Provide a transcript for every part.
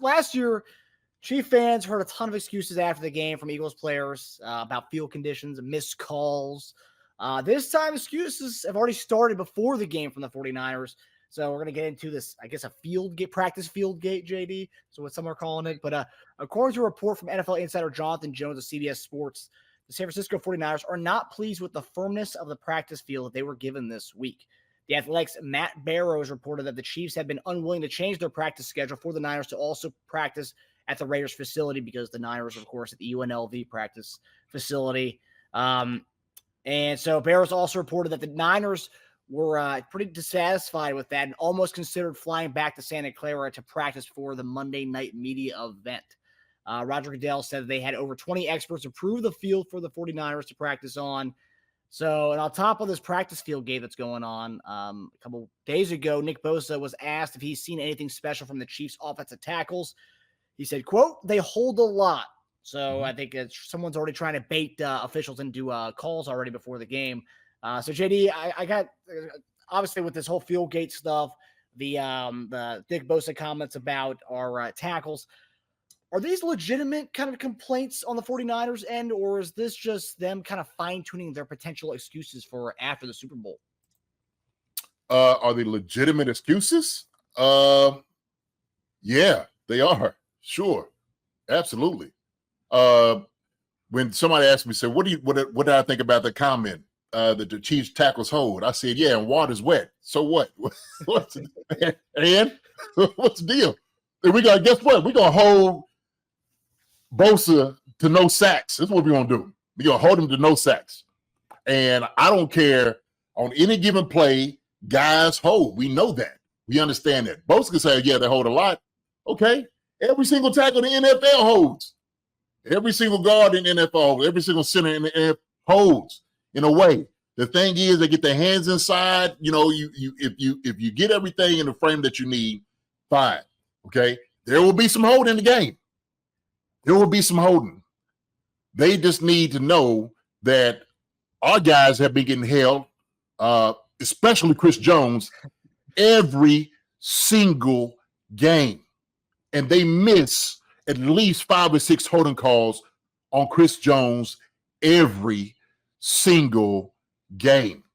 last year, Chief fans heard a ton of excuses after the game from Eagles players about field conditions and missed calls. This time, excuses have already started before the game from the 49ers. So we're going to get into this, I guess, practice field gate, JD. So what some are calling it. But according to a report from NFL insider Jonathan Jones of CBS Sports, the San Francisco 49ers are not pleased with the firmness of the practice field that they were given this week. The Athletic's Matt Barrows reported that the Chiefs have been unwilling to change their practice schedule for the Niners to also practice at the Raiders facility because the Niners, of course, at the UNLV practice facility. And so Barrows also reported that the Niners were pretty dissatisfied with that and almost considered flying back to Santa Clara to practice for the Monday night media event. Roger Goodell said they had over 20 experts approve the field for the 49ers to practice on. So, and on top of this practice field gate that's going on, a couple days ago, Nick Bosa was asked if he's seen anything special from the Chiefs' offensive tackles. He said, quote, "They hold a lot." So I think someone's already trying to bait officials into calls already before the game. So JD, I got obviously with this whole field gate stuff, the Nick Bosa comments about our tackles. Are these legitimate kind of complaints on the 49ers end, or is this just them kind of fine-tuning their potential excuses for after the Super Bowl? Are they legitimate excuses? Yeah, they are. Sure. Absolutely. When somebody asked me, said, what did I think about the comment that the Chiefs tackles hold? I said, yeah, and water's wet. So what? What's the deal? And guess what? We're going to hold Bosa to no sacks. That's what we're going to do. We're going to hold him to no sacks. And I don't care on any given play, guys hold. We know that. We understand that. Bosa can say, yeah, they hold a lot. Okay. Every single tackle in the NFL holds. Every single guard in the NFL holds. Every single center in the NFL holds in a way. The thing is, they get their hands inside. You know, if you get everything in the frame that you need, fine. Okay. There will be some holding in the game. There will be some holding. They just need to know that our guys have been getting held, especially Chris Jones, every single game. And they miss at least 5 or 6 holding calls on Chris Jones every single game.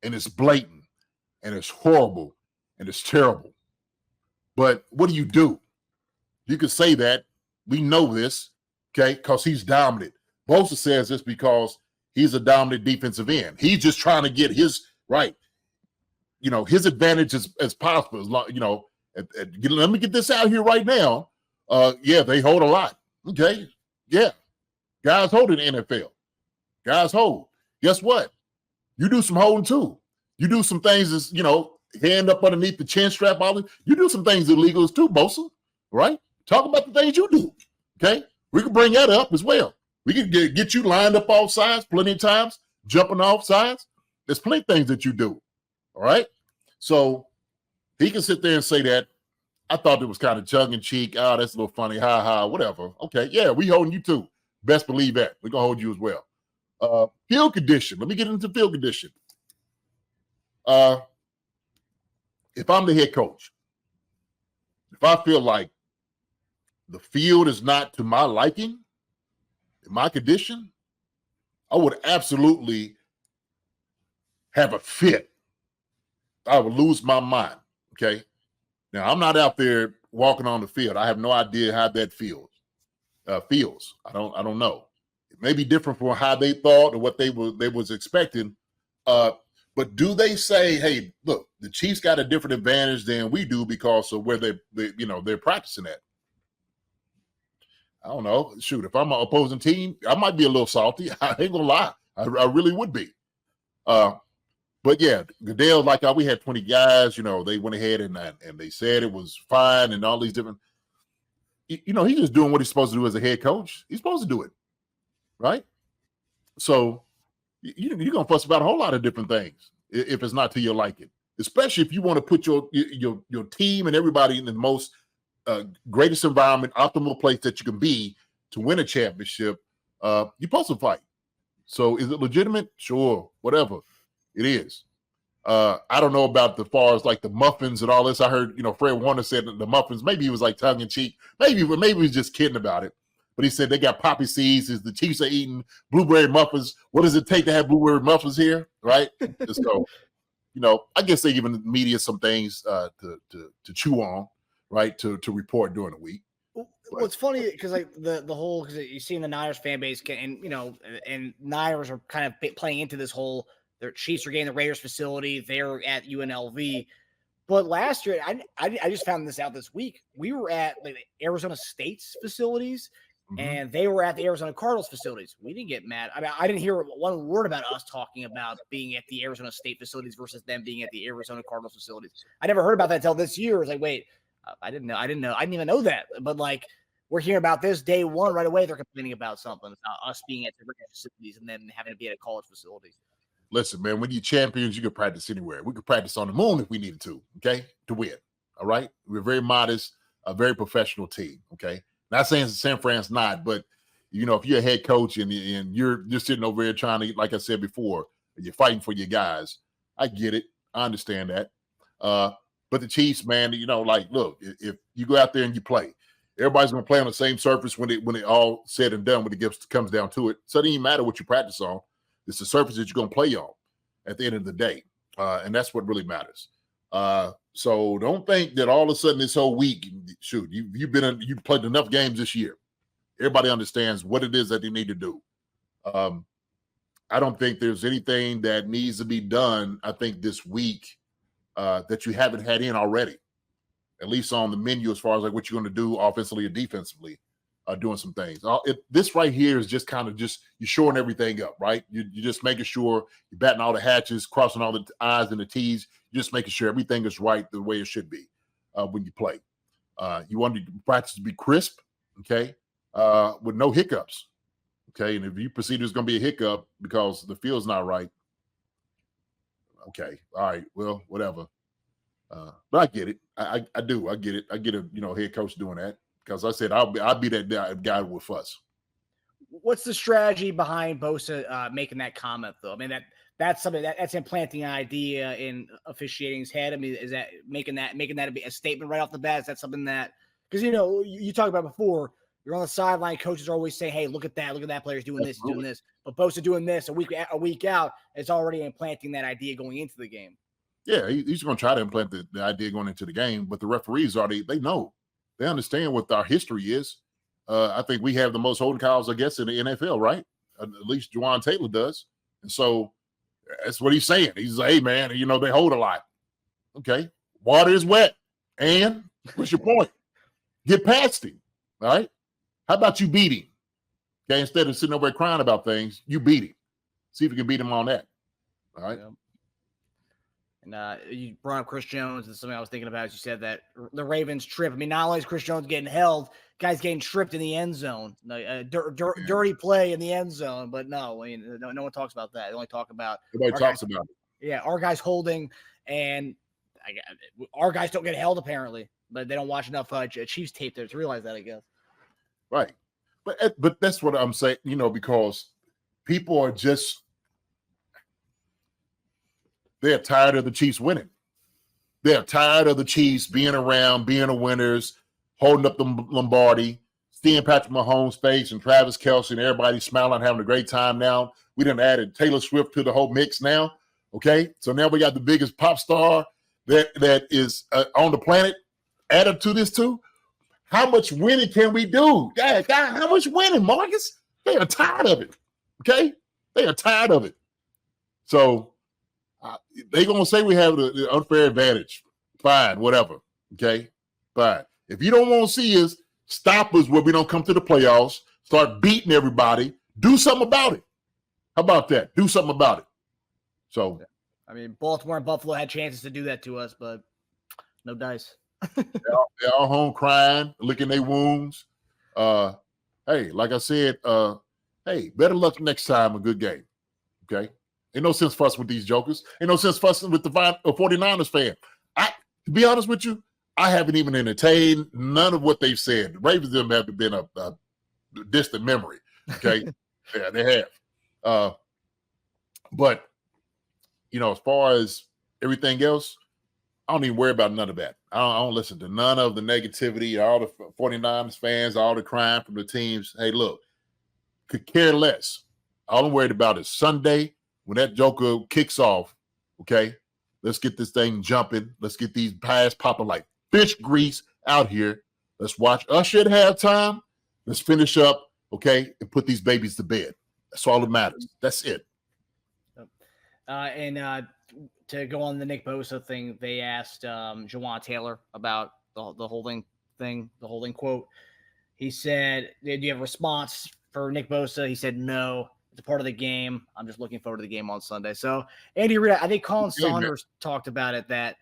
And it's blatant, and it's horrible, and it's terrible. But what do? You could say that. We know this, okay, because he's dominant. Bosa says this because he's a dominant defensive end. He's just trying to get his his advantage as possible. Let me get this out here right now. Yeah, they hold a lot. Okay, yeah. Guys hold in the NFL. Guys hold. Guess what? You do some holding too. You do some things that's, hand up underneath the chin strap. You do some things illegal too, Bosa, right? Talk about the things you do, okay? We can bring that up as well. We can get you lined up off sides plenty of times, jumping off sides. There's plenty of things that you do, all right? So he can sit there and say that. I thought it was kind of tongue-in-cheek. Oh, that's a little funny. Ha, ha, whatever. Okay, yeah, we holding you too. Best believe that. We're going to hold you as well. Field condition. Let me get into field condition. If I'm the head coach, if I feel like the field is not to my liking, in my condition, I would absolutely have a fit. I would lose my mind, okay? Now, I'm not out there walking on the field. I have no idea how that feels. I don't know. It may be different from how they thought or what they was expecting. But do they say, hey, look, the Chiefs got a different advantage than we do because of where they're practicing at? I don't know. Shoot, if I'm an opposing team, I might be a little salty. I ain't gonna lie. I really would be. But yeah, Goodell, we had 20 guys, they went ahead and they said it was fine and all these different, he's just doing what he's supposed to do as a head coach. He's supposed to do it, right? So you're going to fuss about a whole lot of different things if it's not to your liking, especially if you want to put your team and everybody in the most greatest environment, optimal place that you can be to win a championship. You're supposed to fight. So is it legitimate? Sure, whatever. It is. I don't know about the far as like the muffins and all this. I heard, Fred Warner said that the muffins, maybe he was like tongue in cheek. Maybe he was just kidding about it. But he said they got poppy seeds. The Chiefs are eating blueberry muffins. What does it take to have blueberry muffins here? Right? So, I guess they giving the media some things to chew on, right? To report during the week. Well, it's funny because like the whole, because you see in the Niners fan base, and Niners are kind of playing into this whole, their Chiefs are getting the Raiders facility. They're at UNLV. But last year, I just found this out this week. We were at like the Arizona State's facilities, and they were at the Arizona Cardinals facilities. We didn't get mad. I mean, I didn't hear one word about us talking about being at the Arizona State facilities versus them being at the Arizona Cardinals facilities. I never heard about that until this year. I was like, wait, I didn't know. I didn't even know that. But like, we're hearing about this day one right away. They're complaining about something, us being at the facilities and then having to be at a college facility. Listen, man, when you're champions, you can practice anywhere. We could practice on the moon if we needed to, okay, to win. All right. We're very modest, a very professional team. Okay. Not saying San Fran's not, but if you're a head coach and you're sitting over here trying to, like I said before, you're fighting for your guys. I get it. I understand that. But the Chiefs, man, look, if you go out there and you play, everybody's going to play on the same surface when it all said and done, when it comes down to it. So it doesn't even matter what you practice on. It's the surface that you're going to play on at the end of the day. And that's what really matters. So don't think that all of a sudden this whole week, shoot, you've played enough games this year. Everybody understands what it is that they need to do. I don't think there's anything that needs to be done, I think, this week that you haven't had in already, at least on the menu as far as like what you're going to do offensively or defensively, doing some things. This right here is just kind of you're shoring everything up, right? You're just making sure you're batting all the hatches, crossing all the I's and the T's, just making sure everything is right the way it should be when you play. You want to practice to be crisp, okay, with no hiccups, okay? And if you perceive there's going to be a hiccup because the field's not right, okay, all right, well, whatever. But I get it. I do. I get it. I get a head coach doing that. Because I said I'll be that guy with fuss. What's the strategy behind Bosa making that comment, though? I mean, that's something that's implanting an idea in officiating's head. I mean, is that making that a statement right off the bat? Is that something that, because you talked about before, you're on the sideline, coaches are always saying, "Hey, look at that player's doing this, doing this," but Bosa doing this a week out, it's already implanting that idea going into the game. Yeah, he's going to try to implant the idea going into the game, but the referees they know. They understand what our history is. I think we have the most holding calls, I guess, in the NFL, right? At least Juwan Taylor does. And so that's what he's saying. He's like, hey, man, they hold a lot. Okay. Water is wet. And what's your point? Get past him. All right. How about you beat him? Okay. Instead of sitting over there crying about things, you beat him. See if you can beat him on that. All right. Yeah. And you brought up Chris Jones, and something I was thinking about is you said that the Ravens trip. I mean, not only is Chris Jones getting held, guys getting tripped in the end zone, dirty play in the end zone. But no, I mean, no one talks about that. They only talk about nobody talks about it. Yeah, our guys holding, and our guys don't get held apparently, but they don't watch enough Chiefs tape there to realize that, I guess. Right, but that's what I'm saying. Because people are just. They're tired of the Chiefs winning. They're tired of the Chiefs being around, being the winners, holding up the Lombardi, seeing Patrick Mahomes' face and Travis Kelce and everybody smiling, having a great time now. We done added Taylor Swift to the whole mix now, okay? So now we got the biggest pop star that is on the planet added to this too. How much winning can we do? God, how much winning, Marcus? They are tired of it, okay? They are tired of it. So they're going to say we have the unfair advantage. Fine, whatever. Okay? Fine. If you don't want to see us, stop us where we don't come to the playoffs, start beating everybody, do something about it. How about that? Do something about it. So, I mean, Baltimore and Buffalo had chances to do that to us, but no dice. they're all home crying, licking their wounds. Hey, like I said, hey, better luck next time, a good game. Okay? Ain't no sense fussing with these jokers. Ain't no sense fussing with the 49ers fan. To be honest with you, I haven't even entertained none of what they've said. The Ravens them have been a distant memory. Okay, yeah, they have. But as far as everything else, I don't even worry about none of that. I don't listen to none of the negativity, all the 49ers fans, all the crying from the teams. Hey, look, could care less. All I'm worried about is Sunday when that joker kicks off, okay? Let's get this thing jumping. Let's get these pies popping like fish grease out here. Let's watch Usher at halftime. Let's finish up, okay, and put these babies to bed. That's all that matters. That's it. To go on the Nick Bosa thing, they asked Jawan Taylor about the holding thing, the holding quote. He said, do you have a response for Nick Bosa? He said, no, it's a part of the game. I'm just looking forward to the game on Sunday. So Andy Reid, I think Colin Saunders talked about it, that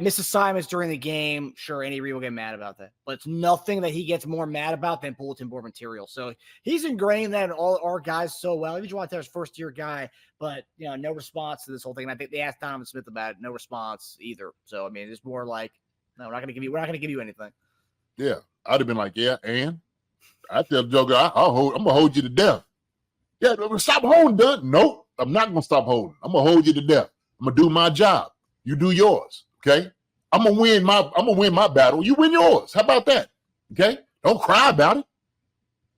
missed assignments during the game. Sure, Andy Reid will get mad about that, but it's nothing that he gets more mad about than bulletin board material. So he's ingrained that in all our guys so well. Even Jawan Taylor's first year guy, but no response to this whole thing. And I think they asked Donovan Smith about it, no response either. So I mean, it's more like, no, we're not going to give you anything. Yeah, I'd have been like, yeah, and I tell the joker, I'm gonna hold you to death. Yeah, stop holding, Dunn. Nope, I'm not gonna stop holding. I'm gonna hold you to death. I'm gonna do my job. You do yours. Okay, I'm gonna win my battle. You win yours. How about that? Okay, don't cry about it.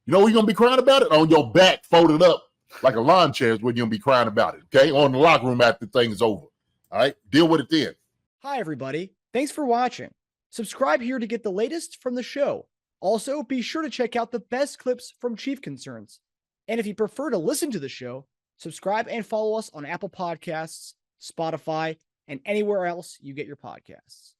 You know where you're gonna be crying about it? On your back, folded up like a lawn chair is when you're gonna be crying about it. Okay, on the locker room after thing's over. All right, deal with it then. Hi everybody, thanks for watching. Subscribe here to get the latest from the show. Also, be sure to check out the best clips from Chief Concerns. And if you prefer to listen to the show, subscribe and follow us on Apple Podcasts, Spotify, and anywhere else you get your podcasts.